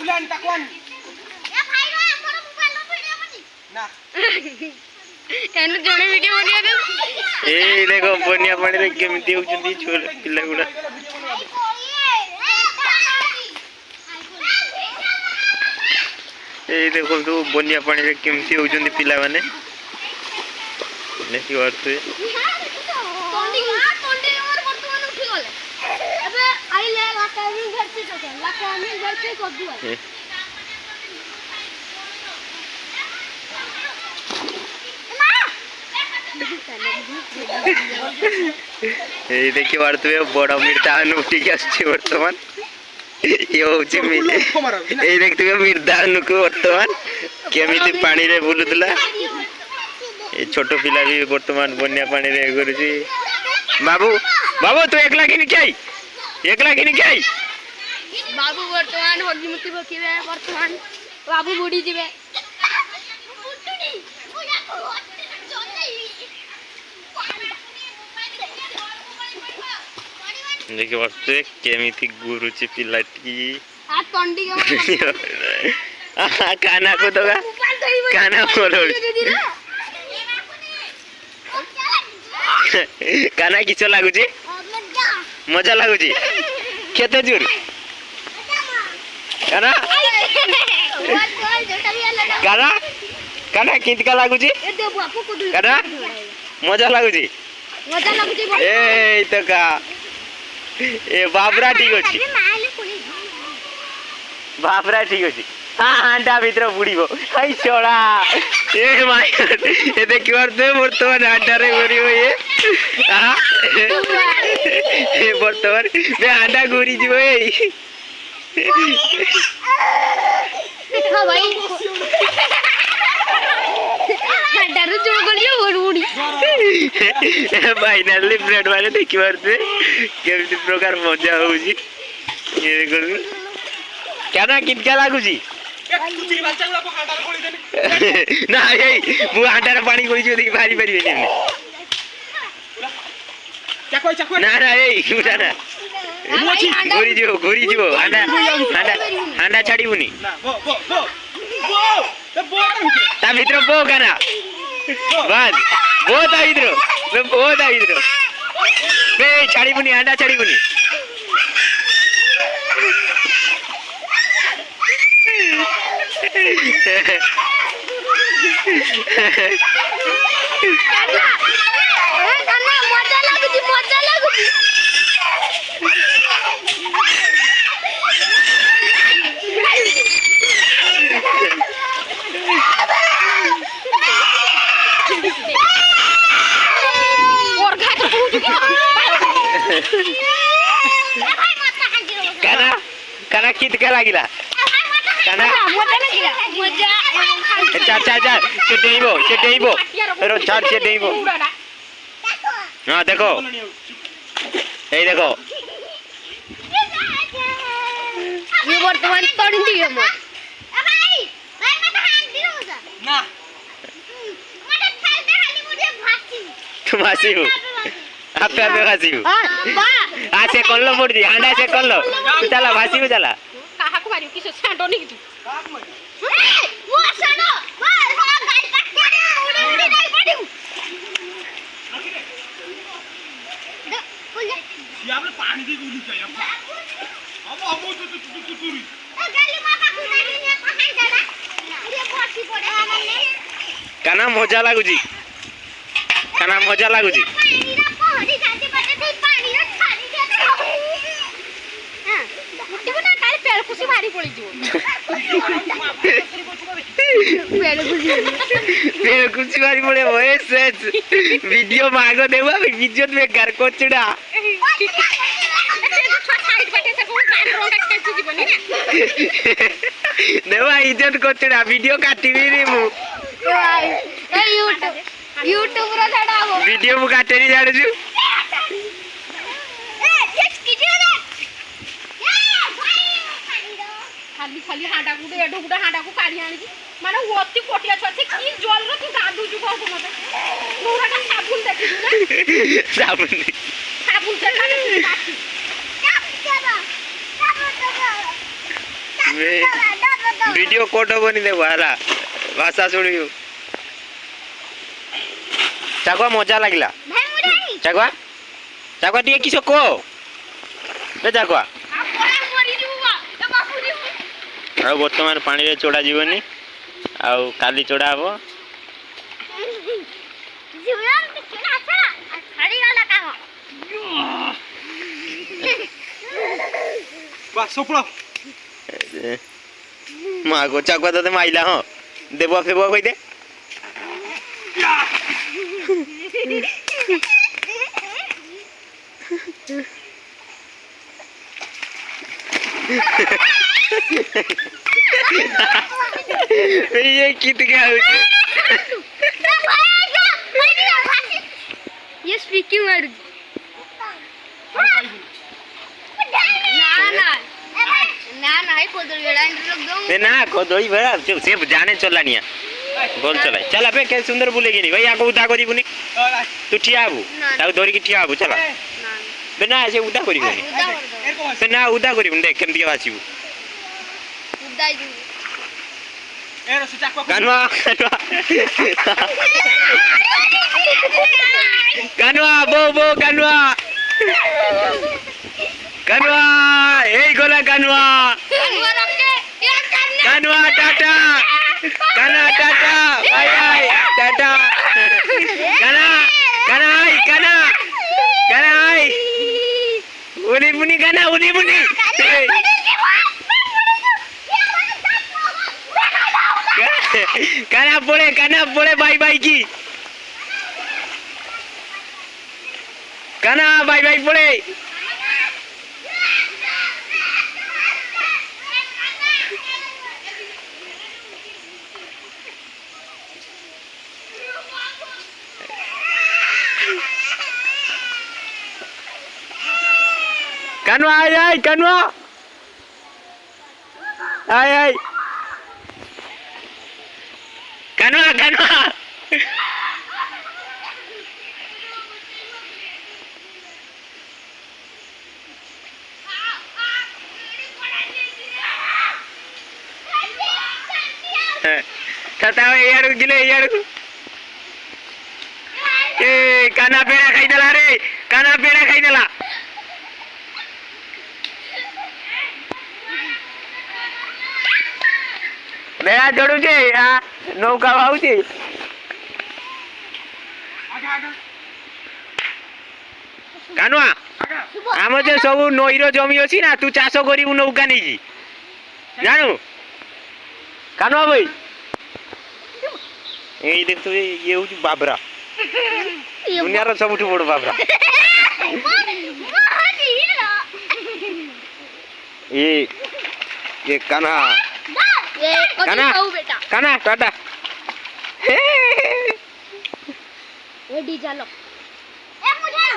bulan takon. Ya भाई रो हमर mobile रो video बनी ना एनु जणे वीडियो बनिया दे ए देखो बनिया पानी रे केमिति होउचंदी छोर पिल्ला गुडा ए देखो तो बनिया पानी रे केमिति होउचंदी पिल्ला माने नेसी वारते टोंडी हमर वर्तमान उठी गले अबे आइले लाकामी घर से तो लाकामी घर से कर दिया ए देखिए वारते बड़ा मिर्दान उठी आछे वर्तमान ये होउची ए देखते मिर्दान को वर्तमान केमिति पानी रे बुलुतला ए छोटो पिला भी वर्तमान बन्या पानी रे करूची बाबू बाबू तू एकला किनि जाई बाबू वर्तमान होली मुक्ति बकिबे वर्तमान बाबू बुडी जिबे देखिए वास्ते केमिति गुरुची पिलाटी आ टोंडी काना को दगा काना मोरोड काना किछ लागुची मजा लागुची केते जोर काना काना काना कितका लागुची काना मजा लागुची ए तो का ए बाबरा ठीक अछि बाबरा ठीक अछि हां हांडा भीतर बुड़ीबो हाय छोड़ा ए माय ए देखि वर्ते वर्तमान हांडा रे गरिबो ए हां ए वर्तमान बे हांडा गोरी जीवो ए हां भाई हांडा रे जो गलियो बुड़ी फाइनली ब्रेड वाले देखि वर्ते केमिति प्रकार मजा होउची ये देखो केना किनका लागुची कुचरी बाचला को हांडा कोली देनी ना ए मु हांडा रे पानी कोली देखि भारी भारी बेनी चाको ना ना ए उठा ना गोरी जीवो हांडा हांडा छाड़ीबुनी ना बो ता भीतर बो गाना बस बो ता भीतर बे छाड़ीबुनी हांडा छाड़ीबुनी मजा लागुची और घाट पहुंच काना काना कितका लागिला काना मजा चार से देइबो रो चार से देइबो हां देखो ए देखो ये वर्तमान टोंडी हम भाई मत हाथ दियो ना मत खाल दे खाली मुझे भासी तुम आसी हो आप पे भासी हो बा आसे कोल्लो मोड़ी हांडा से कोल्लो चला भासी हो चला काहा को मारियो किसो सांडो नहीं तू काक मत वो सानो बस हो गाड़ी तक उड़ी नहीं पड़ियो बोल ये आपने पानी दे गोली चाहिए अब तो तुरी गाली मामा को नहीं है कहां जाना ये बोटी पड़े हमने काना मजा लागुची पानी रा पहरी जाती बटे थे पानी रा छाड़ी दे हां मुट्ठी को ना काल पेड़ कुछ भारी पड़ी जो पेड़ कुछ भारी पड़े ओए सच वीडियो मांगो देवा इज्जत में घर को चढ़ा देवा इज्जत को चढ़ा वीडियो काटी रे मु यूट्यूब रा छडावो वीडियो मु काटे नी जाडू ए टेक्स कीजिए ना ए भाई पानी रो खाली खाली हांडा गुडे एडो गुडे हांडा को काढी आनी माने ओती कोटिया छथे की जल रो तू गादू जु कहू मते नोराटा साबुन देखि ना साबुन से खाली बाकी क्या चलो वे वीडियो कोट होबनी देखो हला भाषा सुनियो चाकुआ मजा लागला भाई मुराई चाकुआ चाकुआ टिके किछो को बे चाकुआ आ परा मरी दिबा ए बापू दिबा आ वर्तमान पानी रे चोड़ा जीवनी आ काली चोड़ा हबो जीवन किना छड़ा छाड़ी वाला काम बस सोपड़ा माँ को चाकुआ तो माइला हो देबो फेबो कहि दे ये कित क्या होती ये स्पीकिंग मार ना ना ये कोदर वेड़ा इंटर दो ए ना को दोई भरा से जाने चलानिया बोल चला चला पे के सुंदर बोलेगी नहीं भाई आको उदा करी बुनी तू ठिया आबू ताऊ धोरी की ठिया आबू चला बे ना से उदा करी बुनी से ना उदा करी बुनी देख केमती आसीबू उदाई दी ए रस चाकुआ कानवा कानवा बो बो कानवा कानवा ए गोला कानवा कानवा रखे ये कान्ना कानवा टाटा काना टाटा बाय बाय टाटा काना काना आई काना काना आई उनी बुनी काना उनी बुनी काना पड़े बाय बाय की काना बाय बाय पड़े कानवा आई कानवा आई कानवा कानवा ताता यार गिले यार ए काना पेड़ा खाई देला रे काना पेड़ा खाई देला बेड़ा जोड़ू छे आ नौका भाऊ छे आगा आगा कानवा आगा आम जे सब नईर जमी अच्छी ना तू चाष करू नौका नहीं जानू कानवा भाई ये देख तू ये हूँ बाबरा दुनिया सब बड़ बाबरा ये काना ये काना खाऊ बेटा काना टाटा ये डी जालो ए मुझे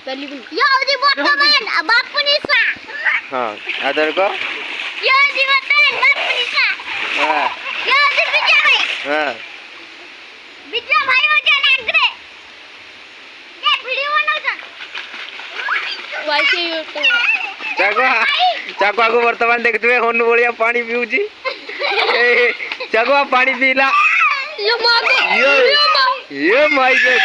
पहली बुन ये औदी वर्तमान बापुनिसा हाँ आदर को ये औदी वर्तमान बापुनिसा हाँ ये औदी विजय भाई हाँ हो जाना अग्रे ये वीडियो बनाओ वाइसे यूट्यूब चाकुआ को वर्तमान देखते हुए होन बढ़िया पानी पीऊची चाकुआ पानी पीला ये मागो ये माय गॉड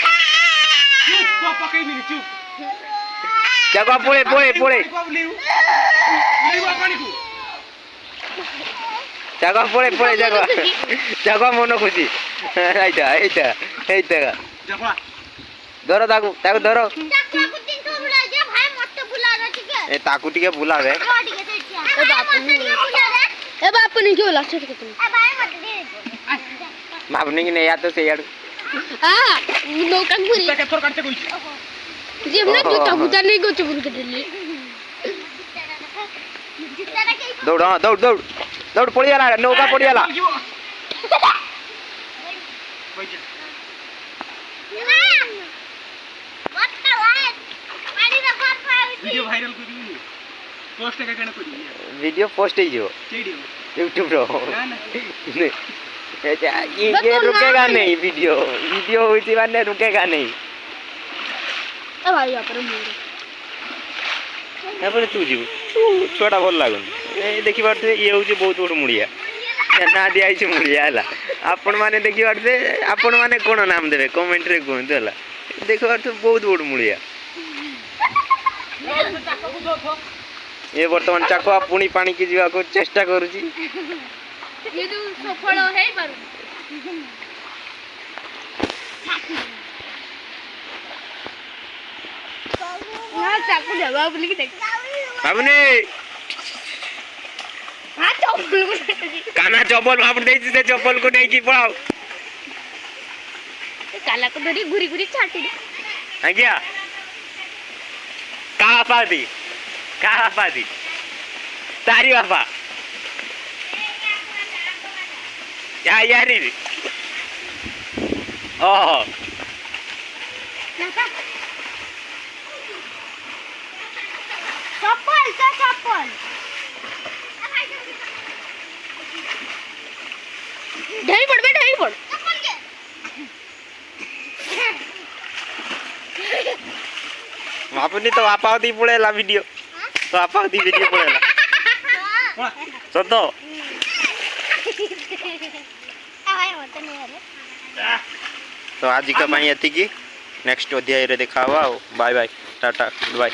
चुप पापा कहीं नहीं चुप चाकुआ पोड़े ले पानी को चाकुआ पोड़े चाकुआ मन खुशी এইটা जफड़ा ধরো তাকু ধরো चाकू को तीन तो बुला दे भाई मत बुला रे ठीक है ए ताकू टिके बुलावे ए बापू ने क्यों लास्ट के तुम ए भाई मत दे भावने की नहीं या तो से यार हां नौका पूरी के थोर काटते कोई जी हमने जो कबूतर नहीं को चुप कर दिली दौड़ हाँ दौड़ पड़ियाला नौका पड़ियाला वीडियो वायरल कर दी पोस्ट का कहना कोई वीडियो पोस्ट ही जो वीडियो यूट्यूब रो ना ना ये रुकेगा नहीं वीडियो वीडियो होइछि माने रुकेगा नहीं ए भाई यहाँ पर मोर तापर तू जीव तू छोटा भल लागुन ए देखि पारथे ये होछि बहुत बड़ मुड़िया ना दिया है मुड़िया है आपण मैंने देखी पारे आपण मैंने कौन नाम देवे कमेंट रे कहतु है देख पारे बहुत बड़ मुड़िया ये बर्तमान चाकुआ पुणी पानी की जीवा को चेष्टा करुची ये जो सफल है बारू ना चाकू देवा बोली कि देख बाबूने हां चप्पल को काना चप्पल बाबू देई से चप्पल को नहीं की पड़ाओ काला को धरी घुरी घुरी छाटी दे आज्ञा का पादी तारी बापा यारी ओहो चप्पल तो चप्पल ढई पड़ बे ढई पड़ चप्पल के बापूनी तो आपावती पड़ेला वीडियो तो आपावती वीडियो पड़ेला सतो तो आज का एति नेक्स्ट अध्याय रे देखा बाय बाय टाटा गुड बाय।